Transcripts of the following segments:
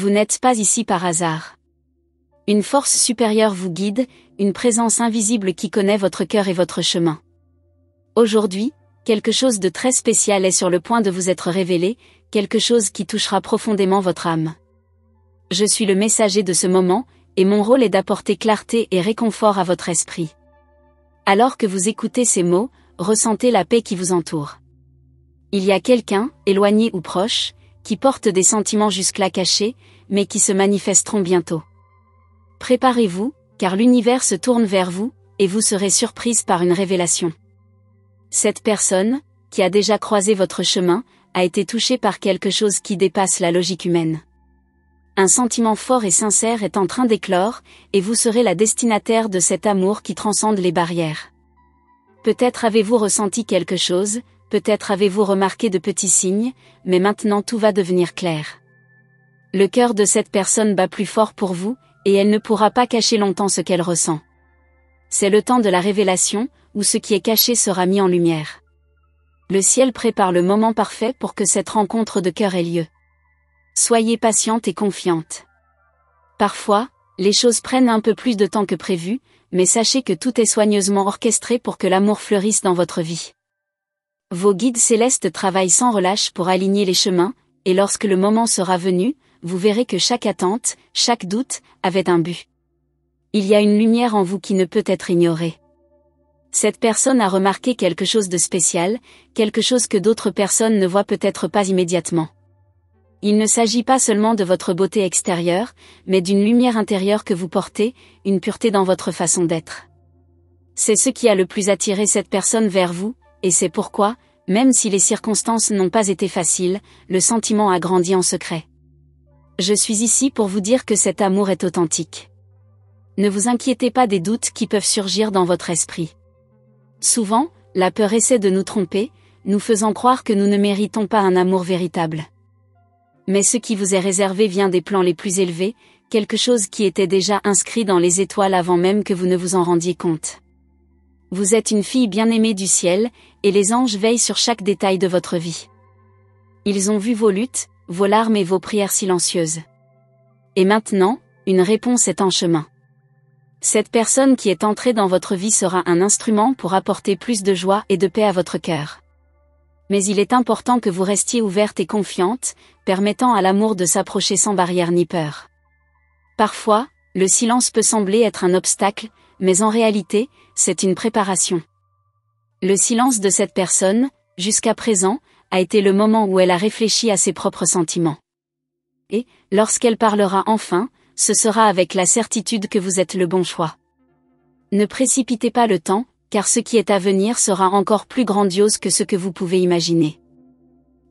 Vous n'êtes pas ici par hasard. Une force supérieure vous guide, une présence invisible qui connaît votre cœur et votre chemin. Aujourd'hui, quelque chose de très spécial est sur le point de vous être révélé, quelque chose qui touchera profondément votre âme. Je suis le messager de ce moment, et mon rôle est d'apporter clarté et réconfort à votre esprit. Alors que vous écoutez ces mots, ressentez la paix qui vous entoure. Il y a quelqu'un, éloigné ou proche, qui porte des sentiments jusque-là cachés, mais qui se manifesteront bientôt. Préparez-vous, car l'univers se tourne vers vous, et vous serez surprise par une révélation. Cette personne, qui a déjà croisé votre chemin, a été touchée par quelque chose qui dépasse la logique humaine. Un sentiment fort et sincère est en train d'éclore, et vous serez la destinataire de cet amour qui transcende les barrières. Peut-être avez-vous ressenti quelque chose, peut-être avez-vous remarqué de petits signes, mais maintenant tout va devenir clair. Le cœur de cette personne bat plus fort pour vous, et elle ne pourra pas cacher longtemps ce qu'elle ressent. C'est le temps de la révélation, où ce qui est caché sera mis en lumière. Le ciel prépare le moment parfait pour que cette rencontre de cœur ait lieu. Soyez patiente et confiante. Parfois, les choses prennent un peu plus de temps que prévu, mais sachez que tout est soigneusement orchestré pour que l'amour fleurisse dans votre vie. Vos guides célestes travaillent sans relâche pour aligner les chemins, et lorsque le moment sera venu, vous verrez que chaque attente, chaque doute, avait un but. Il y a une lumière en vous qui ne peut être ignorée. Cette personne a remarqué quelque chose de spécial, quelque chose que d'autres personnes ne voient peut-être pas immédiatement. Il ne s'agit pas seulement de votre beauté extérieure, mais d'une lumière intérieure que vous portez, une pureté dans votre façon d'être. C'est ce qui a le plus attiré cette personne vers vous, et c'est pourquoi, même si les circonstances n'ont pas été faciles, le sentiment a grandi en secret. Je suis ici pour vous dire que cet amour est authentique. Ne vous inquiétez pas des doutes qui peuvent surgir dans votre esprit. Souvent, la peur essaie de nous tromper, nous faisant croire que nous ne méritons pas un amour véritable. Mais ce qui vous est réservé vient des plans les plus élevés, quelque chose qui était déjà inscrit dans les étoiles avant même que vous ne vous en rendiez compte. Vous êtes une fille bien-aimée du ciel, et les anges veillent sur chaque détail de votre vie. Ils ont vu vos luttes, vos larmes et vos prières silencieuses. Et maintenant, une réponse est en chemin. Cette personne qui est entrée dans votre vie sera un instrument pour apporter plus de joie et de paix à votre cœur. Mais il est important que vous restiez ouverte et confiante, permettant à l'amour de s'approcher sans barrière ni peur. Parfois, le silence peut sembler être un obstacle, mais en réalité, c'est une préparation. Le silence de cette personne, jusqu'à présent, a été le moment où elle a réfléchi à ses propres sentiments. Et, lorsqu'elle parlera enfin, ce sera avec la certitude que vous êtes le bon choix. Ne précipitez pas le temps, car ce qui est à venir sera encore plus grandiose que ce que vous pouvez imaginer.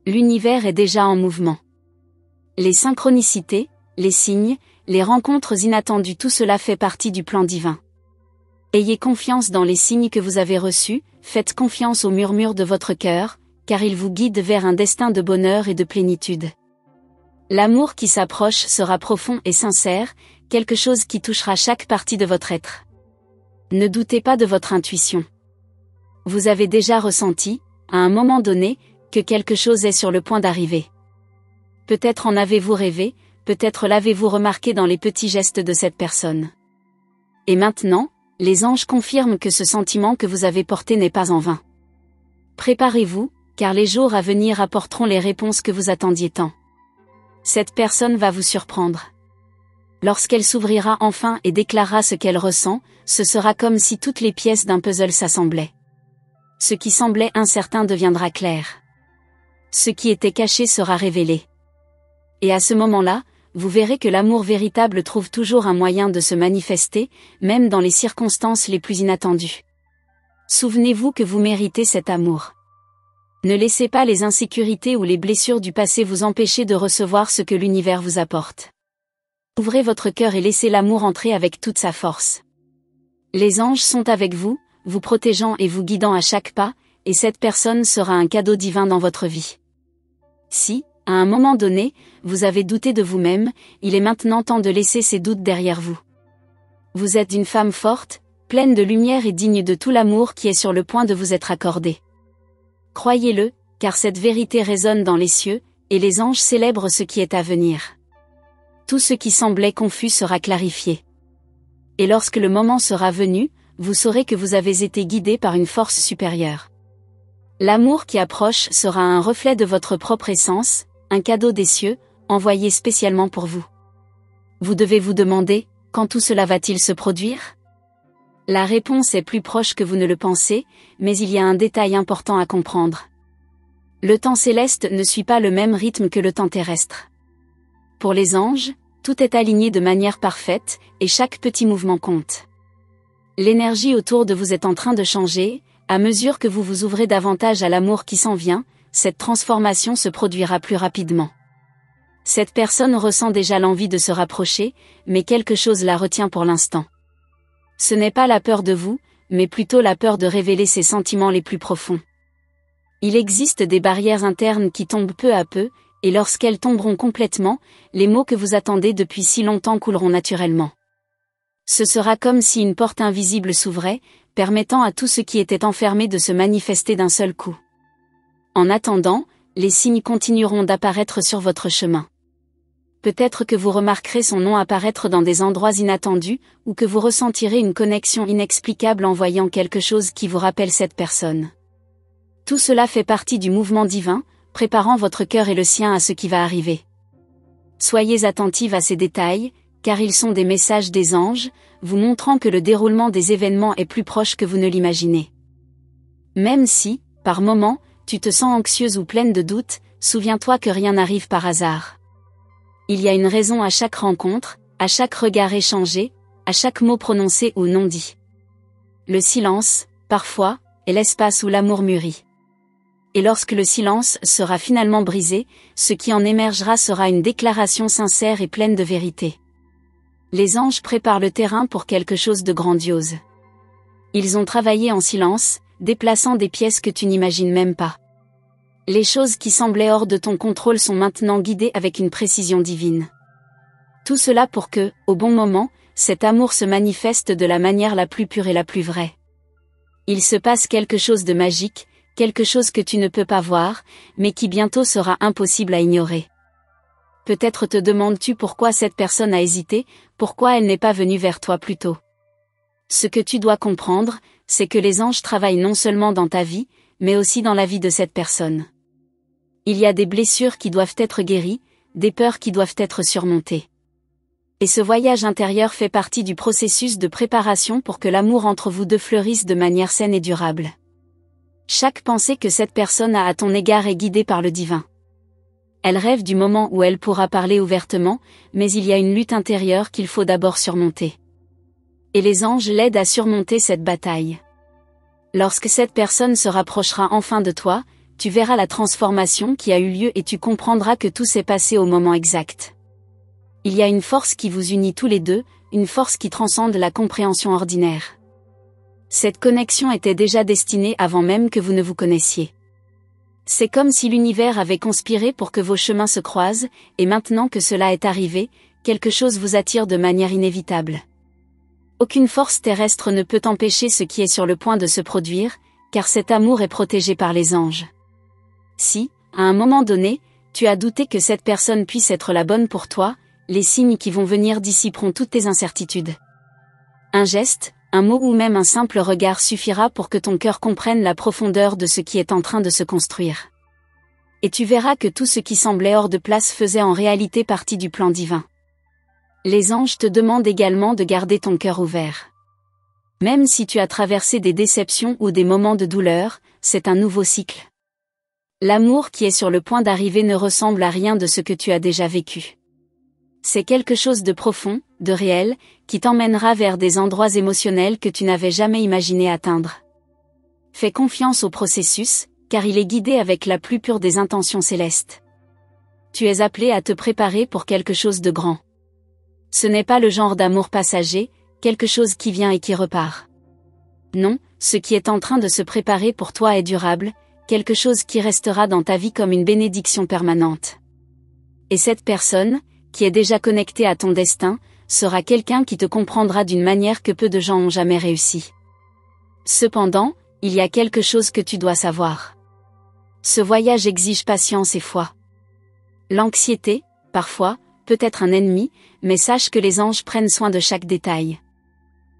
L'univers est déjà en mouvement. Les synchronicités, les signes, les rencontres inattendues, tout cela fait partie du plan divin. Ayez confiance dans les signes que vous avez reçus, faites confiance au murmure de votre cœur, car il vous guide vers un destin de bonheur et de plénitude. L'amour qui s'approche sera profond et sincère, quelque chose qui touchera chaque partie de votre être. Ne doutez pas de votre intuition. Vous avez déjà ressenti, à un moment donné, que quelque chose est sur le point d'arriver. Peut-être en avez-vous rêvé, peut-être l'avez-vous remarqué dans les petits gestes de cette personne. Et maintenant, les anges confirment que ce sentiment que vous avez porté n'est pas en vain. Préparez-vous, car les jours à venir apporteront les réponses que vous attendiez tant. Cette personne va vous surprendre. Lorsqu'elle s'ouvrira enfin et déclarera ce qu'elle ressent, ce sera comme si toutes les pièces d'un puzzle s'assemblaient. Ce qui semblait incertain deviendra clair. Ce qui était caché sera révélé. Et à ce moment-là, vous verrez que l'amour véritable trouve toujours un moyen de se manifester, même dans les circonstances les plus inattendues. Souvenez-vous que vous méritez cet amour. Ne laissez pas les insécurités ou les blessures du passé vous empêcher de recevoir ce que l'univers vous apporte. Ouvrez votre cœur et laissez l'amour entrer avec toute sa force. Les anges sont avec vous, vous protégeant et vous guidant à chaque pas, et cette personne sera un cadeau divin dans votre vie. Si, à un moment donné, vous avez douté de vous-même, il est maintenant temps de laisser ces doutes derrière vous. Vous êtes une femme forte, pleine de lumière et digne de tout l'amour qui est sur le point de vous être accordé. Croyez-le, car cette vérité résonne dans les cieux, et les anges célèbrent ce qui est à venir. tout ce qui semblait confus sera clarifié. Et lorsque le moment sera venu, vous saurez que vous avez été guidé par une force supérieure. L'amour qui approche sera un reflet de votre propre essence, un cadeau des cieux, envoyé spécialement pour vous. Vous devez vous demander, quand tout cela va-t-il se produire ? La réponse est plus proche que vous ne le pensez, mais il y a un détail important à comprendre. Le temps céleste ne suit pas le même rythme que le temps terrestre. Pour les anges, tout est aligné de manière parfaite, et chaque petit mouvement compte. L'énergie autour de vous est en train de changer, à mesure que vous vous ouvrez davantage à l'amour qui s'en vient, cette transformation se produira plus rapidement. Cette personne ressent déjà l'envie de se rapprocher, mais quelque chose la retient pour l'instant. Ce n'est pas la peur de vous, mais plutôt la peur de révéler ses sentiments les plus profonds. Il existe des barrières internes qui tombent peu à peu, et lorsqu'elles tomberont complètement, les mots que vous attendez depuis si longtemps couleront naturellement. Ce sera comme si une porte invisible s'ouvrait, permettant à tout ce qui était enfermé de se manifester d'un seul coup. En attendant, les signes continueront d'apparaître sur votre chemin. Peut-être que vous remarquerez son nom apparaître dans des endroits inattendus, ou que vous ressentirez une connexion inexplicable en voyant quelque chose qui vous rappelle cette personne. Tout cela fait partie du mouvement divin, préparant votre cœur et le sien à ce qui va arriver. Soyez attentive à ces détails, car ils sont des messages des anges, vous montrant que le déroulement des événements est plus proche que vous ne l'imaginez. Même si, par moments, tu te sens anxieuse ou pleine de doutes, souviens-toi que rien n'arrive par hasard. Il y a une raison à chaque rencontre, à chaque regard échangé, à chaque mot prononcé ou non dit. Le silence, parfois, est l'espace où l'amour mûrit. Et lorsque le silence sera finalement brisé, ce qui en émergera sera une déclaration sincère et pleine de vérité. Les anges préparent le terrain pour quelque chose de grandiose. Ils ont travaillé en silence, déplaçant des pièces que tu n'imagines même pas. Les choses qui semblaient hors de ton contrôle sont maintenant guidées avec une précision divine. Tout cela pour que, au bon moment, cet amour se manifeste de la manière la plus pure et la plus vraie. Il se passe quelque chose de magique, quelque chose que tu ne peux pas voir, mais qui bientôt sera impossible à ignorer. Peut-être te demandes-tu pourquoi cette personne a hésité, pourquoi elle n'est pas venue vers toi plus tôt. Ce que tu dois comprendre, c'est que les anges travaillent non seulement dans ta vie, mais aussi dans la vie de cette personne. Il y a des blessures qui doivent être guéries, des peurs qui doivent être surmontées. Et ce voyage intérieur fait partie du processus de préparation pour que l'amour entre vous deux fleurisse de manière saine et durable. Chaque pensée que cette personne a à ton égard est guidée par le divin. Elle rêve du moment où elle pourra parler ouvertement, mais il y a une lutte intérieure qu'il faut d'abord surmonter. Et les anges l'aident à surmonter cette bataille. Lorsque cette personne se rapprochera enfin de toi, tu verras la transformation qui a eu lieu et tu comprendras que tout s'est passé au moment exact. Il y a une force qui vous unit tous les deux, une force qui transcende la compréhension ordinaire. Cette connexion était déjà destinée avant même que vous ne vous connaissiez. C'est comme si l'univers avait conspiré pour que vos chemins se croisent, et maintenant que cela est arrivé, quelque chose vous attire de manière inévitable. Aucune force terrestre ne peut empêcher ce qui est sur le point de se produire, car cet amour est protégé par les anges. Si, à un moment donné, tu as douté que cette personne puisse être la bonne pour toi, les signes qui vont venir dissiperont toutes tes incertitudes. Un geste, un mot ou même un simple regard suffira pour que ton cœur comprenne la profondeur de ce qui est en train de se construire. Et tu verras que tout ce qui semblait hors de place faisait en réalité partie du plan divin. Les anges te demandent également de garder ton cœur ouvert. Même si tu as traversé des déceptions ou des moments de douleur, c'est un nouveau cycle. L'amour qui est sur le point d'arriver ne ressemble à rien de ce que tu as déjà vécu. C'est quelque chose de profond, de réel, qui t'emmènera vers des endroits émotionnels que tu n'avais jamais imaginé atteindre. Fais confiance au processus, car il est guidé avec la plus pure des intentions célestes. Tu es appelé à te préparer pour quelque chose de grand. Ce n'est pas le genre d'amour passager, quelque chose qui vient et qui repart. Non, ce qui est en train de se préparer pour toi est durable, quelque chose qui restera dans ta vie comme une bénédiction permanente. Et cette personne, qui est déjà connectée à ton destin, sera quelqu'un qui te comprendra d'une manière que peu de gens ont jamais réussi. Cependant, il y a quelque chose que tu dois savoir. Ce voyage exige patience et foi. L'anxiété, parfois, peut être un ennemi, mais sache que les anges prennent soin de chaque détail.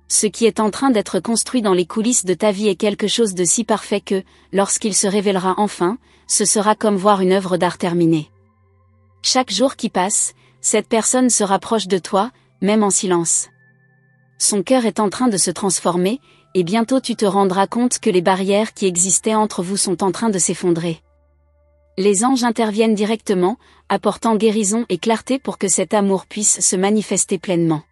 Ce qui est en train d'être construit dans les coulisses de ta vie est quelque chose de si parfait que, lorsqu'il se révélera enfin, ce sera comme voir une œuvre d'art terminée. Chaque jour qui passe, cette personne se rapproche de toi, même en silence. Son cœur est en train de se transformer, et bientôt tu te rendras compte que les barrières qui existaient entre vous sont en train de s'effondrer. Les anges interviennent directement, apportant guérison et clarté pour que cet amour puisse se manifester pleinement.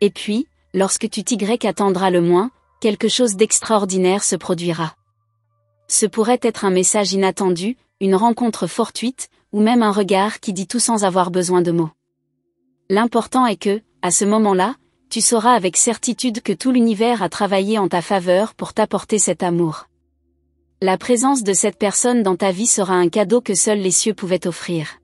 Et puis, lorsque tu t'y attendras le moins, quelque chose d'extraordinaire se produira. Ce pourrait être un message inattendu, une rencontre fortuite, ou même un regard qui dit tout sans avoir besoin de mots. L'important est que, à ce moment-là, tu sauras avec certitude que tout l'univers a travaillé en ta faveur pour t'apporter cet amour. La présence de cette personne dans ta vie sera un cadeau que seuls les cieux pouvaient offrir.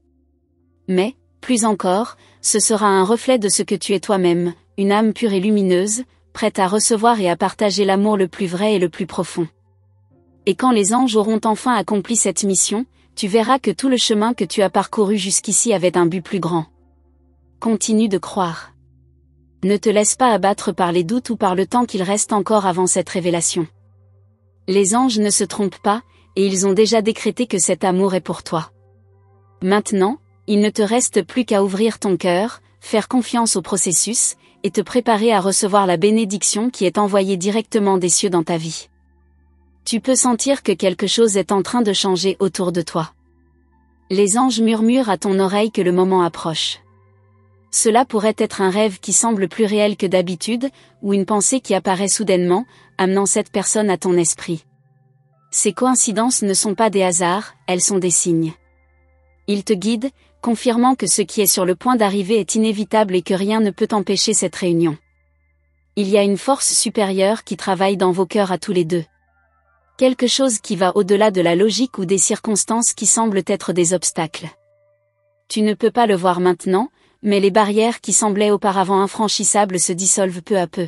Mais, plus encore, ce sera un reflet de ce que tu es toi-même, une âme pure et lumineuse, prête à recevoir et à partager l'amour le plus vrai et le plus profond. Et quand les anges auront enfin accompli cette mission, tu verras que tout le chemin que tu as parcouru jusqu'ici avait un but plus grand. Continue de croire. Ne te laisse pas abattre par les doutes ou par le temps qu'il reste encore avant cette révélation. Les anges ne se trompent pas, et ils ont déjà décrété que cet amour est pour toi. Maintenant, il ne te reste plus qu'à ouvrir ton cœur, faire confiance au processus, et te préparer à recevoir la bénédiction qui est envoyée directement des cieux dans ta vie. Tu peux sentir que quelque chose est en train de changer autour de toi. Les anges murmurent à ton oreille que le moment approche. Cela pourrait être un rêve qui semble plus réel que d'habitude, ou une pensée qui apparaît soudainement, amenant cette personne à ton esprit. Ces coïncidences ne sont pas des hasards, elles sont des signes. Ils te guident, confirmant que ce qui est sur le point d'arriver est inévitable et que rien ne peut empêcher cette réunion. Il y a une force supérieure qui travaille dans vos cœurs à tous les deux. Quelque chose qui va au-delà de la logique ou des circonstances qui semblent être des obstacles. Tu ne peux pas le voir maintenant, mais les barrières qui semblaient auparavant infranchissables se dissolvent peu à peu.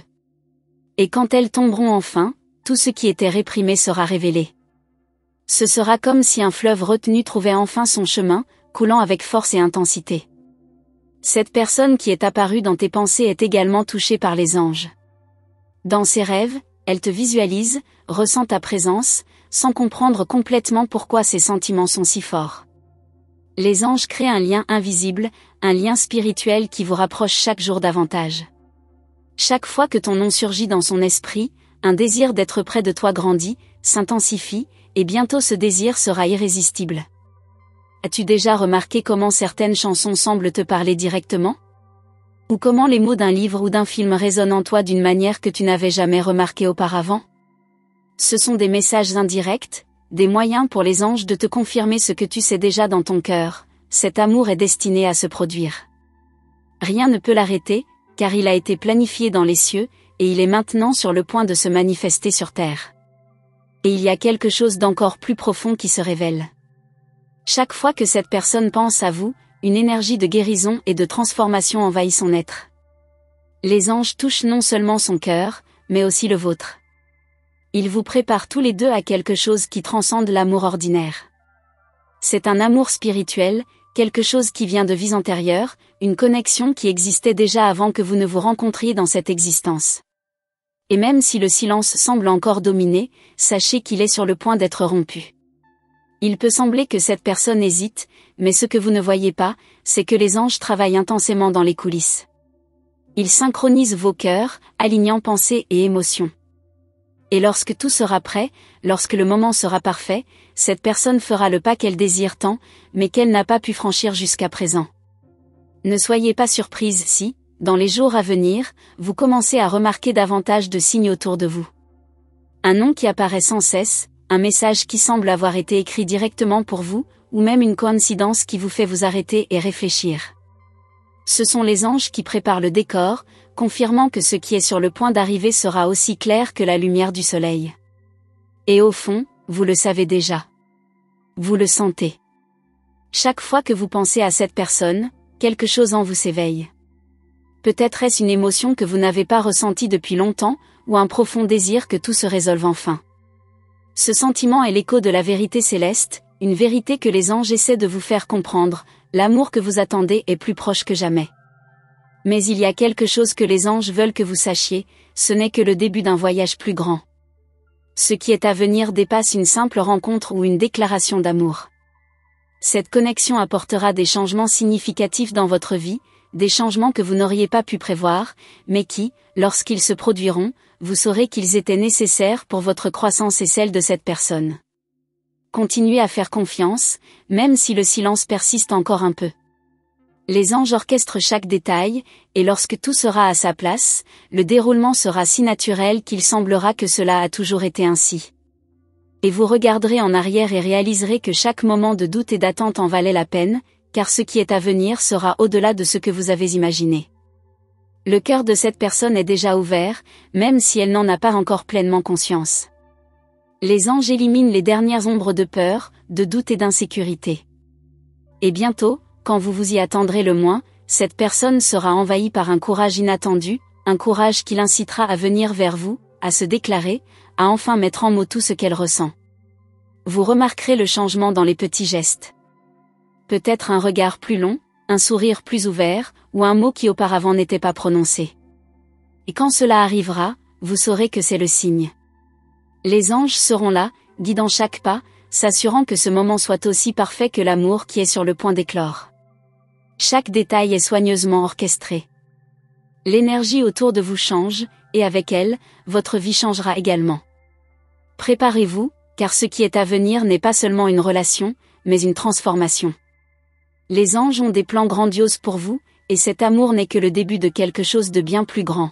Et quand elles tomberont enfin, tout ce qui était réprimé sera révélé. Ce sera comme si un fleuve retenu trouvait enfin son chemin, coulant avec force et intensité. Cette personne qui est apparue dans tes pensées est également touchée par les anges. Dans ses rêves, elle te visualise, ressent ta présence, sans comprendre complètement pourquoi ses sentiments sont si forts. Les anges créent un lien invisible, un lien spirituel qui vous rapproche chaque jour davantage. Chaque fois que ton nom surgit dans son esprit, un désir d'être près de toi grandit, s'intensifie, et bientôt ce désir sera irrésistible. As-tu déjà remarqué comment certaines chansons semblent te parler directement ? Ou comment les mots d'un livre ou d'un film résonnent en toi d'une manière que tu n'avais jamais remarquée auparavant ? Ce sont des messages indirects, des moyens pour les anges de te confirmer ce que tu sais déjà dans ton cœur, cet amour est destiné à se produire. Rien ne peut l'arrêter, car il a été planifié dans les cieux, et il est maintenant sur le point de se manifester sur terre. Et il y a quelque chose d'encore plus profond qui se révèle. Chaque fois que cette personne pense à vous, une énergie de guérison et de transformation envahit son être. Les anges touchent non seulement son cœur, mais aussi le vôtre. Ils vous préparent tous les deux à quelque chose qui transcende l'amour ordinaire. C'est un amour spirituel, quelque chose qui vient de vies antérieures, une connexion qui existait déjà avant que vous ne vous rencontriez dans cette existence. Et même si le silence semble encore dominer, sachez qu'il est sur le point d'être rompu. Il peut sembler que cette personne hésite, mais ce que vous ne voyez pas, c'est que les anges travaillent intensément dans les coulisses. Ils synchronisent vos cœurs, alignant pensées et émotions. Et lorsque tout sera prêt, lorsque le moment sera parfait, cette personne fera le pas qu'elle désire tant, mais qu'elle n'a pas pu franchir jusqu'à présent. Ne soyez pas surprise si, dans les jours à venir, vous commencez à remarquer davantage de signes autour de vous. Un nom qui apparaît sans cesse, un message qui semble avoir été écrit directement pour vous, ou même une coïncidence qui vous fait vous arrêter et réfléchir. Ce sont les anges qui préparent le décor, confirmant que ce qui est sur le point d'arriver sera aussi clair que la lumière du soleil. Et au fond, vous le savez déjà. Vous le sentez. Chaque fois que vous pensez à cette personne, quelque chose en vous s'éveille. Peut-être est-ce une émotion que vous n'avez pas ressentie depuis longtemps, ou un profond désir que tout se résolve enfin. Ce sentiment est l'écho de la vérité céleste, une vérité que les anges essaient de vous faire comprendre, L'amour que vous attendez est plus proche que jamais. Mais il y a quelque chose que les anges veulent que vous sachiez, ce n'est que le début d'un voyage plus grand. Ce qui est à venir dépasse une simple rencontre ou une déclaration d'amour. Cette connexion apportera des changements significatifs dans votre vie, des changements que vous n'auriez pas pu prévoir, mais qui, lorsqu'ils se produiront, vous saurez qu'ils étaient nécessaires pour votre croissance et celle de cette personne. Continuez à faire confiance, même si le silence persiste encore un peu. Les anges orchestrent chaque détail, et lorsque tout sera à sa place, le déroulement sera si naturel qu'il semblera que cela a toujours été ainsi. Et vous regarderez en arrière et réaliserez que chaque moment de doute et d'attente en valait la peine, car ce qui est à venir sera au-delà de ce que vous avez imaginé. Le cœur de cette personne est déjà ouvert, même si elle n'en a pas encore pleinement conscience. Les anges éliminent les dernières ombres de peur, de doute et d'insécurité. Et bientôt, quand vous vous y attendrez le moins, cette personne sera envahie par un courage inattendu, un courage qui l'incitera à venir vers vous, à se déclarer, à enfin mettre en mots tout ce qu'elle ressent. Vous remarquerez le changement dans les petits gestes. Peut-être un regard plus long, un sourire plus ouvert, ou un mot qui auparavant n'était pas prononcé. Et quand cela arrivera, vous saurez que c'est le signe. Les anges seront là, guidant chaque pas, s'assurant que ce moment soit aussi parfait que l'amour qui est sur le point d'éclore. Chaque détail est soigneusement orchestré. L'énergie autour de vous change, et avec elle, votre vie changera également. Préparez-vous, car ce qui est à venir n'est pas seulement une relation, mais une transformation. Les anges ont des plans grandioses pour vous, et cet amour n'est que le début de quelque chose de bien plus grand.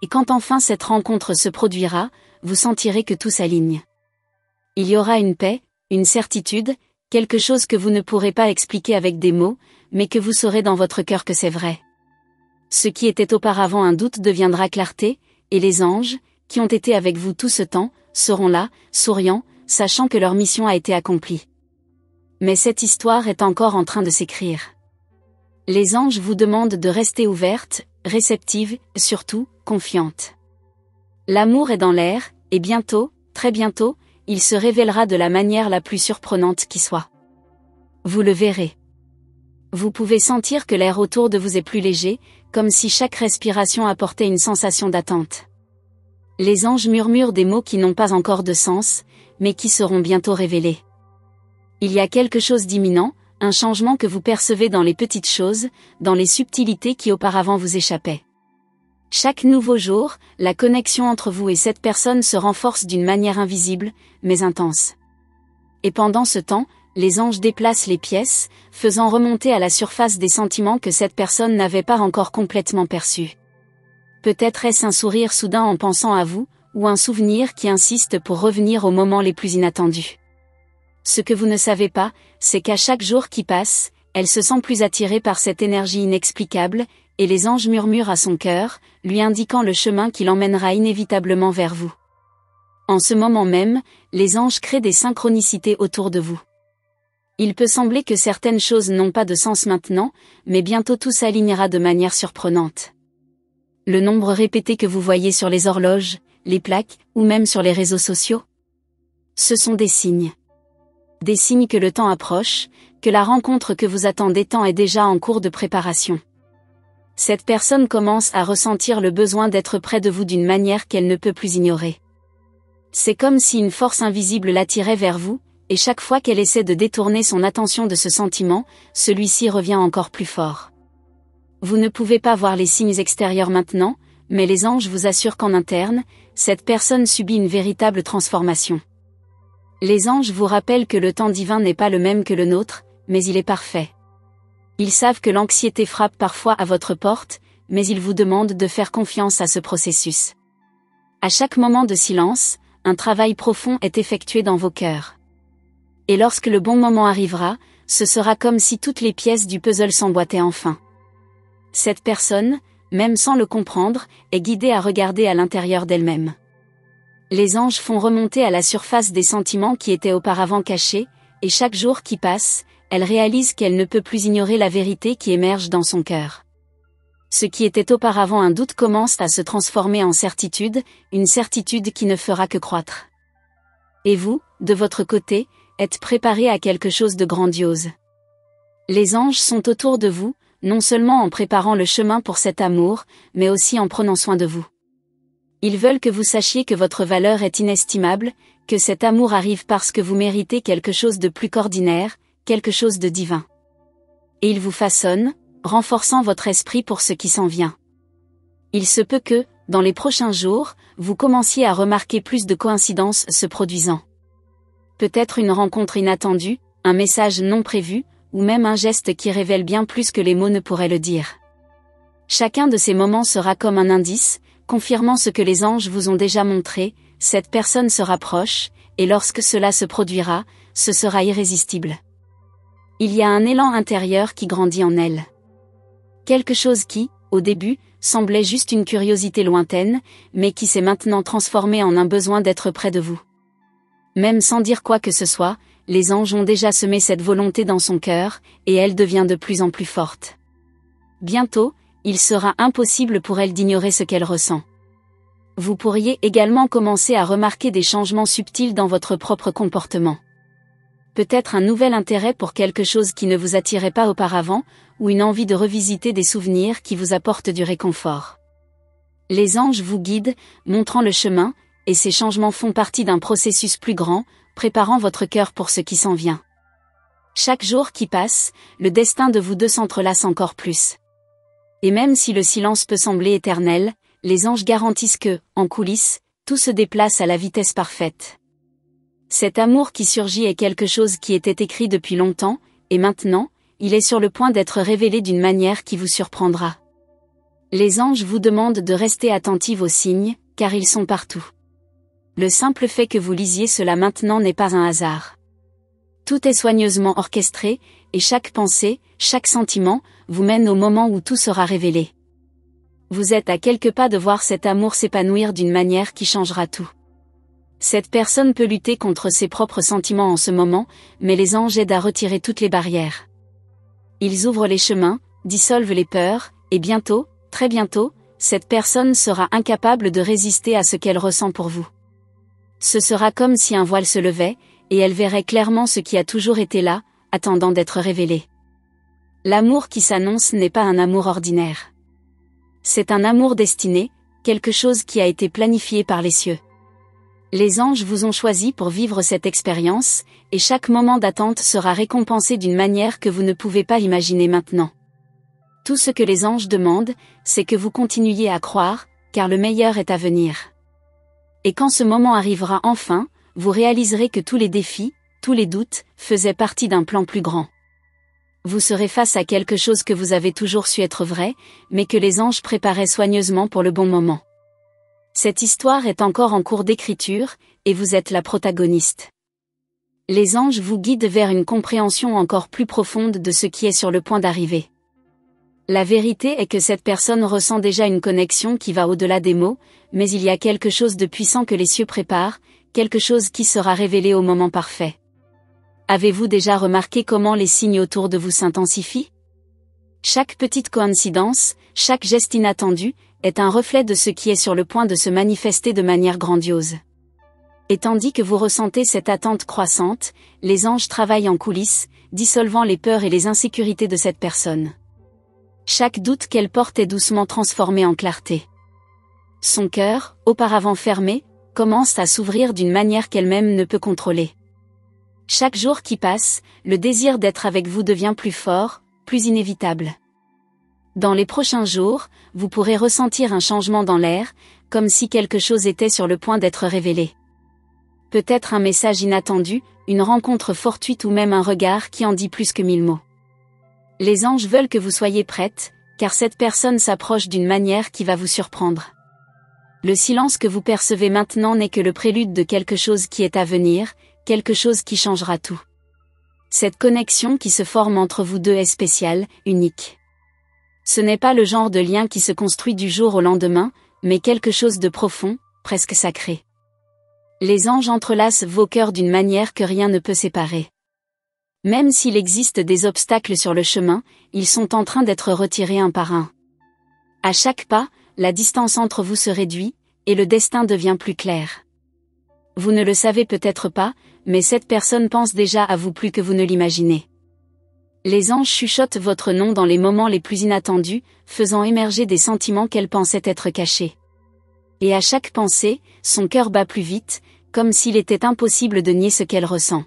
Et quand enfin cette rencontre se produira, vous sentirez que tout s'aligne. Il y aura une paix, une certitude, quelque chose que vous ne pourrez pas expliquer avec des mots, mais que vous saurez dans votre cœur que c'est vrai. Ce qui était auparavant un doute deviendra clarté, et les anges, qui ont été avec vous tout ce temps, seront là, souriants, sachant que leur mission a été accomplie. Mais cette histoire est encore en train de s'écrire. Les anges vous demandent de rester ouverte, réceptive, surtout, confiante. L'amour est dans l'air, et bientôt, très bientôt, il se révélera de la manière la plus surprenante qui soit. Vous le verrez. Vous pouvez sentir que l'air autour de vous est plus léger, comme si chaque respiration apportait une sensation d'attente. Les anges murmurent des mots qui n'ont pas encore de sens, mais qui seront bientôt révélés. Il y a quelque chose d'imminent, un changement que vous percevez dans les petites choses, dans les subtilités qui auparavant vous échappaient. Chaque nouveau jour, la connexion entre vous et cette personne se renforce d'une manière invisible, mais intense. Et pendant ce temps, les anges déplacent les pièces, faisant remonter à la surface des sentiments que cette personne n'avait pas encore complètement perçus. Peut-être est-ce un sourire soudain en pensant à vous, ou un souvenir qui insiste pour revenir aux moments les plus inattendus. Ce que vous ne savez pas, c'est qu'à chaque jour qui passe, elle se sent plus attirée par cette énergie inexplicable, et les anges murmurent à son cœur, lui indiquant le chemin qui l'emmènera inévitablement vers vous. En ce moment même, les anges créent des synchronicités autour de vous. Il peut sembler que certaines choses n'ont pas de sens maintenant, mais bientôt tout s'alignera de manière surprenante. Le nombre répété que vous voyez sur les horloges, les plaques, ou même sur les réseaux sociaux. Ce sont des signes. Des signes que le temps approche, que la rencontre que vous attendez tant est déjà en cours de préparation. Cette personne commence à ressentir le besoin d'être près de vous d'une manière qu'elle ne peut plus ignorer. C'est comme si une force invisible l'attirait vers vous, et chaque fois qu'elle essaie de détourner son attention de ce sentiment, celui-ci revient encore plus fort. Vous ne pouvez pas voir les signes extérieurs maintenant, mais les anges vous assurent qu'en interne, cette personne subit une véritable transformation. Les anges vous rappellent que le temps divin n'est pas le même que le nôtre, mais il est parfait. Ils savent que l'anxiété frappe parfois à votre porte, mais ils vous demandent de faire confiance à ce processus. À chaque moment de silence, un travail profond est effectué dans vos cœurs. Et lorsque le bon moment arrivera, ce sera comme si toutes les pièces du puzzle s'emboîtaient enfin. Cette personne, même sans le comprendre, est guidée à regarder à l'intérieur d'elle-même. Les anges font remonter à la surface des sentiments qui étaient auparavant cachés, et chaque jour qui passe, elle réalise qu'elle ne peut plus ignorer la vérité qui émerge dans son cœur. Ce qui était auparavant un doute commence à se transformer en certitude, une certitude qui ne fera que croître. Et vous, de votre côté, êtes préparé à quelque chose de grandiose. Les anges sont autour de vous, non seulement en préparant le chemin pour cet amour, mais aussi en prenant soin de vous. Ils veulent que vous sachiez que votre valeur est inestimable, que cet amour arrive parce que vous méritez quelque chose de plus qu'ordinaire, quelque chose de divin. Et ils vous façonnent, renforçant votre esprit pour ce qui s'en vient. Il se peut que, dans les prochains jours, vous commenciez à remarquer plus de coïncidences se produisant. Peut-être une rencontre inattendue, un message non prévu, ou même un geste qui révèle bien plus que les mots ne pourraient le dire. Chacun de ces moments sera comme un indice, confirmant ce que les anges vous ont déjà montré, cette personne se rapproche, et lorsque cela se produira, ce sera irrésistible. Il y a un élan intérieur qui grandit en elle. Quelque chose qui, au début, semblait juste une curiosité lointaine, mais qui s'est maintenant transformé en un besoin d'être près de vous. Même sans dire quoi que ce soit, les anges ont déjà semé cette volonté dans son cœur, et elle devient de plus en plus forte. Bientôt, il sera impossible pour elle d'ignorer ce qu'elle ressent. Vous pourriez également commencer à remarquer des changements subtils dans votre propre comportement. Peut-être un nouvel intérêt pour quelque chose qui ne vous attirait pas auparavant, ou une envie de revisiter des souvenirs qui vous apportent du réconfort. Les anges vous guident, montrant le chemin, et ces changements font partie d'un processus plus grand, préparant votre cœur pour ce qui s'en vient. Chaque jour qui passe, le destin de vous deux s'entrelace encore plus. Et même si le silence peut sembler éternel, les anges garantissent que, en coulisses, tout se déplace à la vitesse parfaite. Cet amour qui surgit est quelque chose qui était écrit depuis longtemps, et maintenant, il est sur le point d'être révélé d'une manière qui vous surprendra. Les anges vous demandent de rester attentive aux signes, car ils sont partout. Le simple fait que vous lisiez cela maintenant n'est pas un hasard. Tout est soigneusement orchestré, et chaque pensée, chaque sentiment, vous mène au moment où tout sera révélé. Vous êtes à quelques pas de voir cet amour s'épanouir d'une manière qui changera tout. Cette personne peut lutter contre ses propres sentiments en ce moment, mais les anges aident à retirer toutes les barrières. Ils ouvrent les chemins, dissolvent les peurs, et bientôt, très bientôt, cette personne sera incapable de résister à ce qu'elle ressent pour vous. Ce sera comme si un voile se levait, et elle verrait clairement ce qui a toujours été là, attendant d'être révélé. L'amour qui s'annonce n'est pas un amour ordinaire. C'est un amour destiné, quelque chose qui a été planifié par les cieux. Les anges vous ont choisi pour vivre cette expérience, et chaque moment d'attente sera récompensé d'une manière que vous ne pouvez pas imaginer maintenant. Tout ce que les anges demandent, c'est que vous continuiez à croire, car le meilleur est à venir. Et quand ce moment arrivera enfin, vous réaliserez que tous les défis, tous les doutes, faisaient partie d'un plan plus grand. Vous serez face à quelque chose que vous avez toujours su être vrai, mais que les anges préparaient soigneusement pour le bon moment. Cette histoire est encore en cours d'écriture, et vous êtes la protagoniste. Les anges vous guident vers une compréhension encore plus profonde de ce qui est sur le point d'arriver. La vérité est que cette personne ressent déjà une connexion qui va au-delà des mots, mais il y a quelque chose de puissant que les cieux préparent, quelque chose qui sera révélé au moment parfait. Avez-vous déjà remarqué comment les signes autour de vous s'intensifient ? Chaque petite coïncidence, chaque geste inattendu, est un reflet de ce qui est sur le point de se manifester de manière grandiose. Et tandis que vous ressentez cette attente croissante, les anges travaillent en coulisses, dissolvant les peurs et les insécurités de cette personne. Chaque doute qu'elle porte est doucement transformé en clarté. Son cœur, auparavant fermé, commence à s'ouvrir d'une manière qu'elle-même ne peut contrôler. Chaque jour qui passe, le désir d'être avec vous devient plus fort, plus inévitable. Dans les prochains jours, vous pourrez ressentir un changement dans l'air, comme si quelque chose était sur le point d'être révélé. Peut-être un message inattendu, une rencontre fortuite ou même un regard qui en dit plus que 1000 mots. Les anges veulent que vous soyez prête, car cette personne s'approche d'une manière qui va vous surprendre. Le silence que vous percevez maintenant n'est que le prélude de quelque chose qui est à venir, quelque chose qui changera tout. Cette connexion qui se forme entre vous deux est spéciale, unique. Ce n'est pas le genre de lien qui se construit du jour au lendemain, mais quelque chose de profond, presque sacré. Les anges entrelacent vos cœurs d'une manière que rien ne peut séparer. Même s'il existe des obstacles sur le chemin, ils sont en train d'être retirés un par un. À chaque pas, la distance entre vous se réduit, et le destin devient plus clair. Vous ne le savez peut-être pas, mais cette personne pense déjà à vous plus que vous ne l'imaginez. Les anges chuchotent votre nom dans les moments les plus inattendus, faisant émerger des sentiments qu'elle pensait être cachés. Et à chaque pensée, son cœur bat plus vite, comme s'il était impossible de nier ce qu'elle ressent.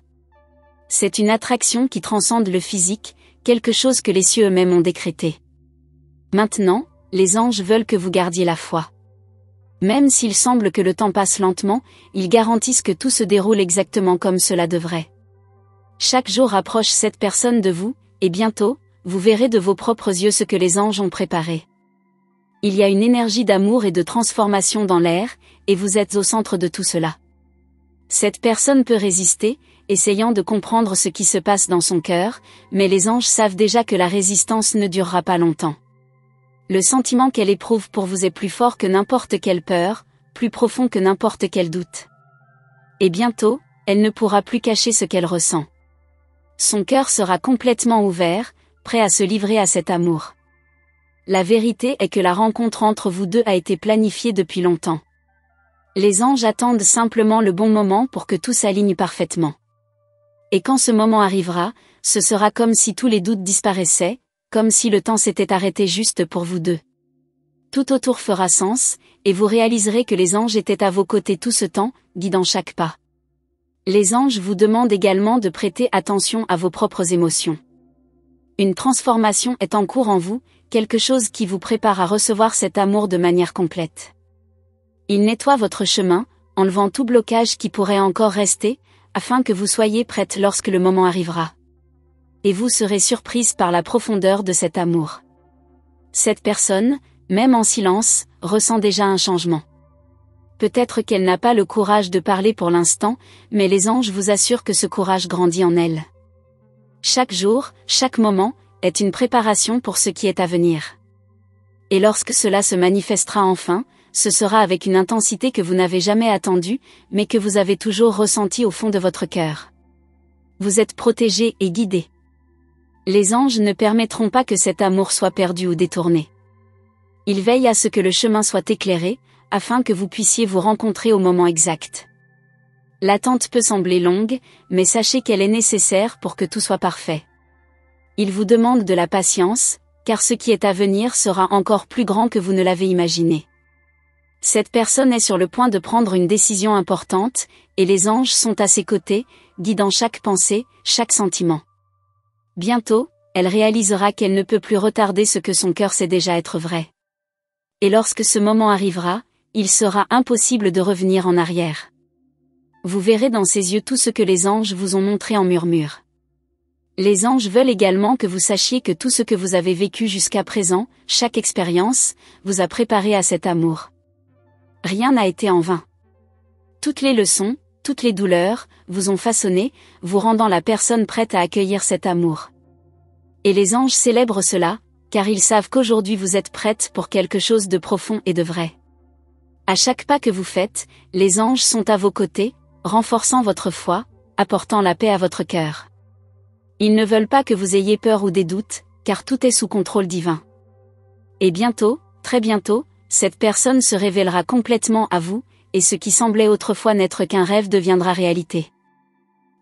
C'est une attraction qui transcende le physique, quelque chose que les cieux eux-mêmes ont décrété. Maintenant, les anges veulent que vous gardiez la foi. Même s'il semble que le temps passe lentement, ils garantissent que tout se déroule exactement comme cela devrait. Chaque jour rapproche cette personne de vous, et bientôt, vous verrez de vos propres yeux ce que les anges ont préparé. Il y a une énergie d'amour et de transformation dans l'air, et vous êtes au centre de tout cela. Cette personne peut résister, essayant de comprendre ce qui se passe dans son cœur, mais les anges savent déjà que la résistance ne durera pas longtemps. Le sentiment qu'elle éprouve pour vous est plus fort que n'importe quelle peur, plus profond que n'importe quel doute. Et bientôt, elle ne pourra plus cacher ce qu'elle ressent. Son cœur sera complètement ouvert, prêt à se livrer à cet amour. La vérité est que la rencontre entre vous deux a été planifiée depuis longtemps. Les anges attendent simplement le bon moment pour que tout s'aligne parfaitement. Et quand ce moment arrivera, ce sera comme si tous les doutes disparaissaient, comme si le temps s'était arrêté juste pour vous deux. Tout autour fera sens, et vous réaliserez que les anges étaient à vos côtés tout ce temps, guidant chaque pas. Les anges vous demandent également de prêter attention à vos propres émotions. Une transformation est en cours en vous, quelque chose qui vous prépare à recevoir cet amour de manière complète. Il nettoie votre chemin, enlevant tout blocage qui pourrait encore rester, afin que vous soyez prête lorsque le moment arrivera. Et vous serez surprise par la profondeur de cet amour. Cette personne, même en silence, ressent déjà un changement. Peut-être qu'elle n'a pas le courage de parler pour l'instant, mais les anges vous assurent que ce courage grandit en elle. Chaque jour, chaque moment, est une préparation pour ce qui est à venir. Et lorsque cela se manifestera enfin, ce sera avec une intensité que vous n'avez jamais attendue, mais que vous avez toujours ressentie au fond de votre cœur. Vous êtes protégé et guidé. Les anges ne permettront pas que cet amour soit perdu ou détourné. Ils veillent à ce que le chemin soit éclairé, afin que vous puissiez vous rencontrer au moment exact. L'attente peut sembler longue, mais sachez qu'elle est nécessaire pour que tout soit parfait. Ils vous demandent de la patience, car ce qui est à venir sera encore plus grand que vous ne l'avez imaginé. Cette personne est sur le point de prendre une décision importante, et les anges sont à ses côtés, guidant chaque pensée, chaque sentiment. Bientôt, elle réalisera qu'elle ne peut plus retarder ce que son cœur sait déjà être vrai. Et lorsque ce moment arrivera, il sera impossible de revenir en arrière. Vous verrez dans ses yeux tout ce que les anges vous ont montré en murmure. Les anges veulent également que vous sachiez que tout ce que vous avez vécu jusqu'à présent, chaque expérience, vous a préparé à cet amour. Rien n'a été en vain. Toutes les leçons, toutes les douleurs, vous ont façonné, vous rendant la personne prête à accueillir cet amour. Et les anges célèbrent cela, car ils savent qu'aujourd'hui vous êtes prête pour quelque chose de profond et de vrai. À chaque pas que vous faites, les anges sont à vos côtés, renforçant votre foi, apportant la paix à votre cœur. Ils ne veulent pas que vous ayez peur ou des doutes, car tout est sous contrôle divin. Et bientôt, très bientôt, cette personne se révélera complètement à vous, et ce qui semblait autrefois n'être qu'un rêve deviendra réalité.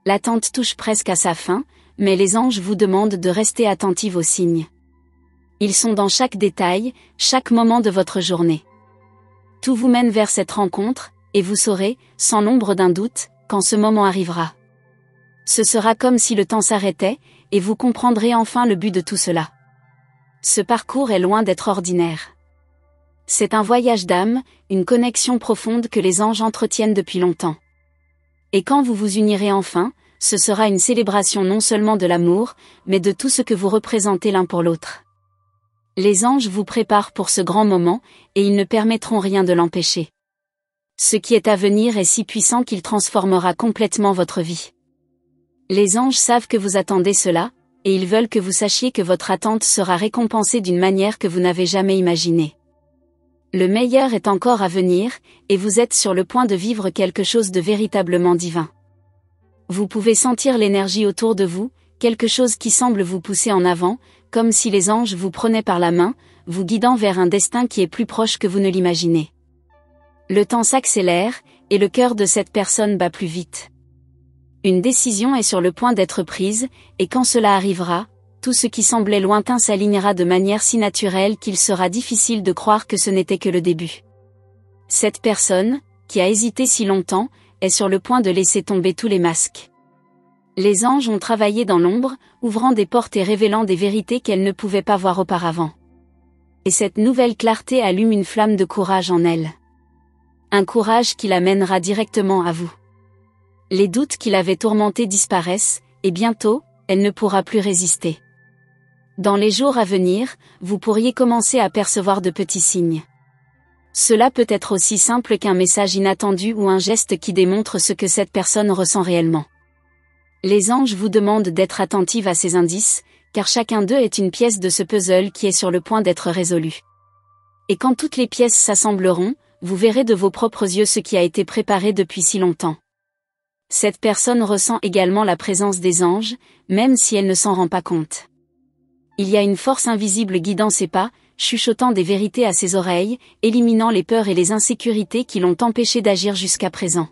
L'attente touche presque à sa fin, mais les anges vous demandent de rester attentive aux signes. Ils sont dans chaque détail, chaque moment de votre journée. Tout vous mène vers cette rencontre, et vous saurez, sans l'ombre d'un doute, quand ce moment arrivera. Ce sera comme si le temps s'arrêtait, et vous comprendrez enfin le but de tout cela. Ce parcours est loin d'être ordinaire. C'est un voyage d'âme, une connexion profonde que les anges entretiennent depuis longtemps. Et quand vous vous unirez enfin, ce sera une célébration non seulement de l'amour, mais de tout ce que vous représentez l'un pour l'autre. Les anges vous préparent pour ce grand moment, et ils ne permettront rien de l'empêcher. Ce qui est à venir est si puissant qu'il transformera complètement votre vie. Les anges savent que vous attendez cela, et ils veulent que vous sachiez que votre attente sera récompensée d'une manière que vous n'avez jamais imaginée. Le meilleur est encore à venir, et vous êtes sur le point de vivre quelque chose de véritablement divin. Vous pouvez sentir l'énergie autour de vous, quelque chose qui semble vous pousser en avant, comme si les anges vous prenaient par la main, vous guidant vers un destin qui est plus proche que vous ne l'imaginez. Le temps s'accélère, et le cœur de cette personne bat plus vite. Une décision est sur le point d'être prise, et quand cela arrivera, tout ce qui semblait lointain s'alignera de manière si naturelle qu'il sera difficile de croire que ce n'était que le début. Cette personne, qui a hésité si longtemps, est sur le point de laisser tomber tous les masques. Les anges ont travaillé dans l'ombre, ouvrant des portes et révélant des vérités qu'elle ne pouvait pas voir auparavant. Et cette nouvelle clarté allume une flamme de courage en elle. Un courage qui la mènera directement à vous. Les doutes qui l'avaient tourmentée disparaissent, et bientôt, elle ne pourra plus résister. Dans les jours à venir, vous pourriez commencer à percevoir de petits signes. Cela peut être aussi simple qu'un message inattendu ou un geste qui démontre ce que cette personne ressent réellement. Les anges vous demandent d'être attentive à ces indices, car chacun d'eux est une pièce de ce puzzle qui est sur le point d'être résolu. Et quand toutes les pièces s'assembleront, vous verrez de vos propres yeux ce qui a été préparé depuis si longtemps. Cette personne ressent également la présence des anges, même si elle ne s'en rend pas compte. Il y a une force invisible guidant ses pas, chuchotant des vérités à ses oreilles, éliminant les peurs et les insécurités qui l'ont empêché d'agir jusqu'à présent.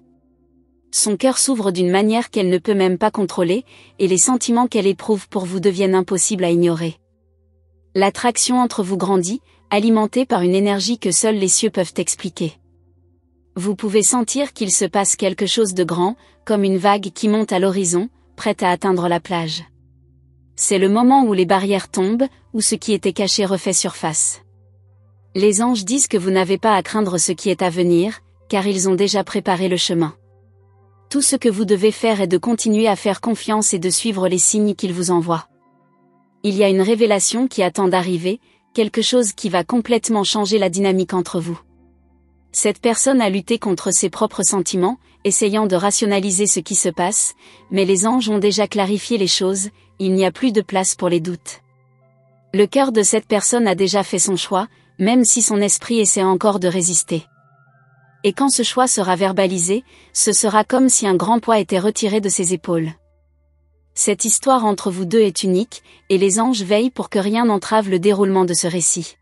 Son cœur s'ouvre d'une manière qu'elle ne peut même pas contrôler, et les sentiments qu'elle éprouve pour vous deviennent impossibles à ignorer. L'attraction entre vous grandit, alimentée par une énergie que seuls les cieux peuvent expliquer. Vous pouvez sentir qu'il se passe quelque chose de grand, comme une vague qui monte à l'horizon, prête à atteindre la plage. C'est le moment où les barrières tombent, où ce qui était caché refait surface. Les anges disent que vous n'avez pas à craindre ce qui est à venir, car ils ont déjà préparé le chemin. Tout ce que vous devez faire est de continuer à faire confiance et de suivre les signes qu'ils vous envoient. Il y a une révélation qui attend d'arriver, quelque chose qui va complètement changer la dynamique entre vous. Cette personne a lutté contre ses propres sentiments, essayant de rationaliser ce qui se passe, mais les anges ont déjà clarifié les choses, il n'y a plus de place pour les doutes. Le cœur de cette personne a déjà fait son choix, même si son esprit essaie encore de résister. Et quand ce choix sera verbalisé, ce sera comme si un grand poids était retiré de ses épaules. Cette histoire entre vous deux est unique, et les anges veillent pour que rien n'entrave le déroulement de ce récit.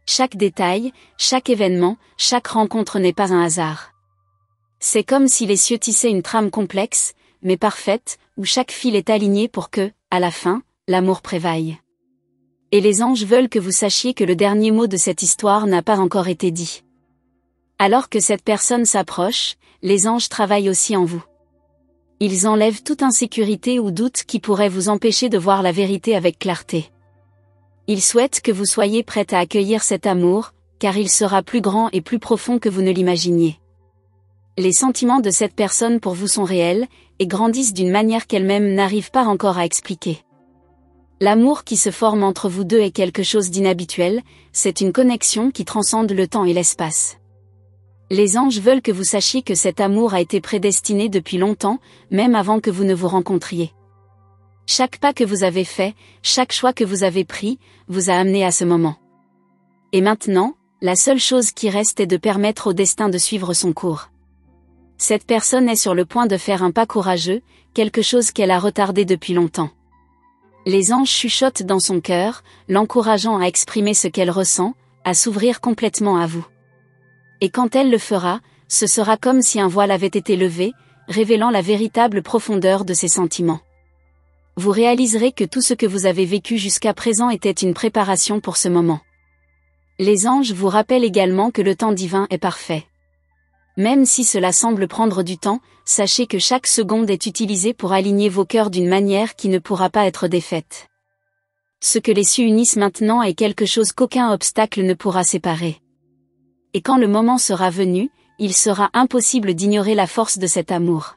Chaque détail, chaque événement, chaque rencontre n'est pas un hasard. C'est comme si les cieux tissaient une trame complexe, mais parfaite, où chaque fil est aligné pour que, à la fin, l'amour prévaille. Et les anges veulent que vous sachiez que le dernier mot de cette histoire n'a pas encore été dit. Alors que cette personne s'approche, les anges travaillent aussi en vous. Ils enlèvent toute insécurité ou doute qui pourrait vous empêcher de voir la vérité avec clarté. Ils souhaitent que vous soyez prête à accueillir cet amour, car il sera plus grand et plus profond que vous ne l'imaginiez. Les sentiments de cette personne pour vous sont réels, et grandissent d'une manière qu'elle-même n'arrive pas encore à expliquer. L'amour qui se forme entre vous deux est quelque chose d'inhabituel, c'est une connexion qui transcende le temps et l'espace. Les anges veulent que vous sachiez que cet amour a été prédestiné depuis longtemps, même avant que vous ne vous rencontriez. Chaque pas que vous avez fait, chaque choix que vous avez pris, vous a amené à ce moment. Et maintenant, la seule chose qui reste est de permettre au destin de suivre son cours. Cette personne est sur le point de faire un pas courageux, quelque chose qu'elle a retardé depuis longtemps. Les anges chuchotent dans son cœur, l'encourageant à exprimer ce qu'elle ressent, à s'ouvrir complètement à vous. Et quand elle le fera, ce sera comme si un voile avait été levé, révélant la véritable profondeur de ses sentiments. Vous réaliserez que tout ce que vous avez vécu jusqu'à présent était une préparation pour ce moment. Les anges vous rappellent également que le temps divin est parfait. Même si cela semble prendre du temps, sachez que chaque seconde est utilisée pour aligner vos cœurs d'une manière qui ne pourra pas être défaite. Ce que les cieux unissent maintenant est quelque chose qu'aucun obstacle ne pourra séparer. Et quand le moment sera venu, il sera impossible d'ignorer la force de cet amour.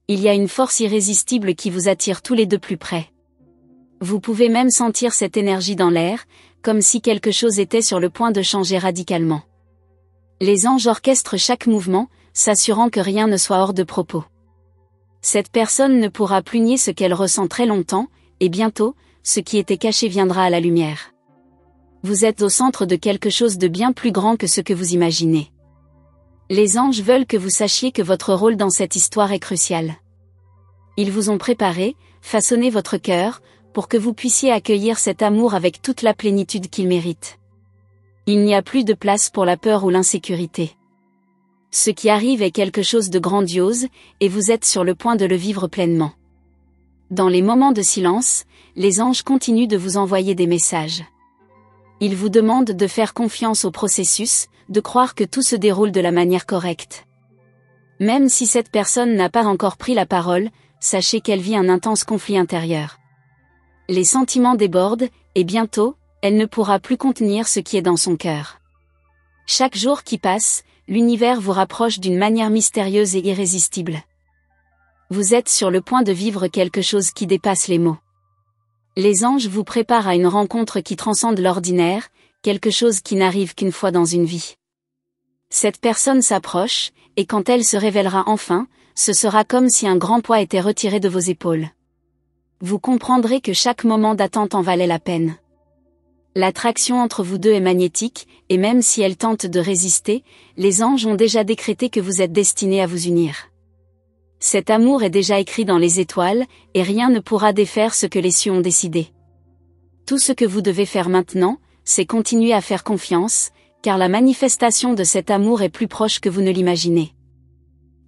Il y a une force irrésistible qui vous attire tous les deux plus près. Vous pouvez même sentir cette énergie dans l'air, comme si quelque chose était sur le point de changer radicalement. Les anges orchestrent chaque mouvement, s'assurant que rien ne soit hors de propos. Cette personne ne pourra plus nier ce qu'elle ressent très longtemps, et bientôt, ce qui était caché viendra à la lumière. Vous êtes au centre de quelque chose de bien plus grand que ce que vous imaginez. Les anges veulent que vous sachiez que votre rôle dans cette histoire est crucial. Ils vous ont préparé, façonné votre cœur, pour que vous puissiez accueillir cet amour avec toute la plénitude qu'il mérite. Il n'y a plus de place pour la peur ou l'insécurité. Ce qui arrive est quelque chose de grandiose, et vous êtes sur le point de le vivre pleinement. Dans les moments de silence, les anges continuent de vous envoyer des messages. Ils vous demandent de faire confiance au processus, de croire que tout se déroule de la manière correcte. Même si cette personne n'a pas encore pris la parole, sachez qu'elle vit un intense conflit intérieur. Les sentiments débordent, et bientôt, elle ne pourra plus contenir ce qui est dans son cœur. Chaque jour qui passe, l'univers vous rapproche d'une manière mystérieuse et irrésistible. Vous êtes sur le point de vivre quelque chose qui dépasse les mots. Les anges vous préparent à une rencontre qui transcende l'ordinaire, quelque chose qui n'arrive qu'une fois dans une vie. Cette personne s'approche, et quand elle se révélera enfin, ce sera comme si un grand poids était retiré de vos épaules. Vous comprendrez que chaque moment d'attente en valait la peine. L'attraction entre vous deux est magnétique, et même si elle tente de résister, les anges ont déjà décrété que vous êtes destinés à vous unir. Cet amour est déjà écrit dans les étoiles, et rien ne pourra défaire ce que les cieux ont décidé. Tout ce que vous devez faire maintenant, c'est continuer à faire confiance, car la manifestation de cet amour est plus proche que vous ne l'imaginez.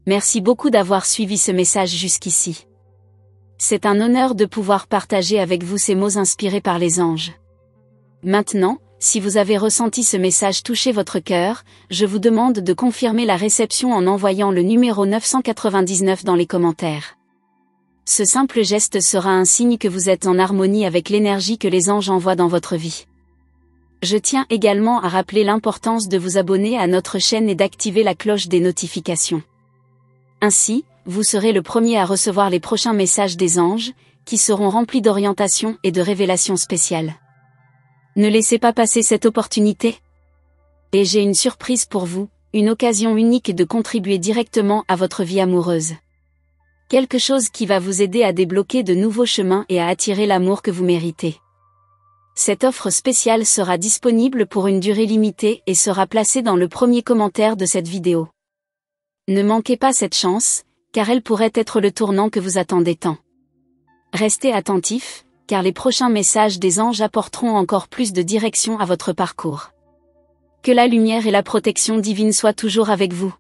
Merci beaucoup d'avoir suivi ce message jusqu'ici. C'est un honneur de pouvoir partager avec vous ces mots inspirés par les anges. Maintenant, si vous avez ressenti ce message toucher votre cœur, je vous demande de confirmer la réception en envoyant le numéro 999 dans les commentaires. Ce simple geste sera un signe que vous êtes en harmonie avec l'énergie que les anges envoient dans votre vie. Je tiens également à rappeler l'importance de vous abonner à notre chaîne et d'activer la cloche des notifications. Ainsi, vous serez le premier à recevoir les prochains messages des anges, qui seront remplis d'orientation et de révélations spéciales. Ne laissez pas passer cette opportunité. Et j'ai une surprise pour vous, une occasion unique de contribuer directement à votre vie amoureuse. Quelque chose qui va vous aider à débloquer de nouveaux chemins et à attirer l'amour que vous méritez. Cette offre spéciale sera disponible pour une durée limitée et sera placée dans le premier commentaire de cette vidéo. Ne manquez pas cette chance, car elle pourrait être le tournant que vous attendez tant. Restez attentifs, car les prochains messages des anges apporteront encore plus de direction à votre parcours. Que la lumière et la protection divine soient toujours avec vous.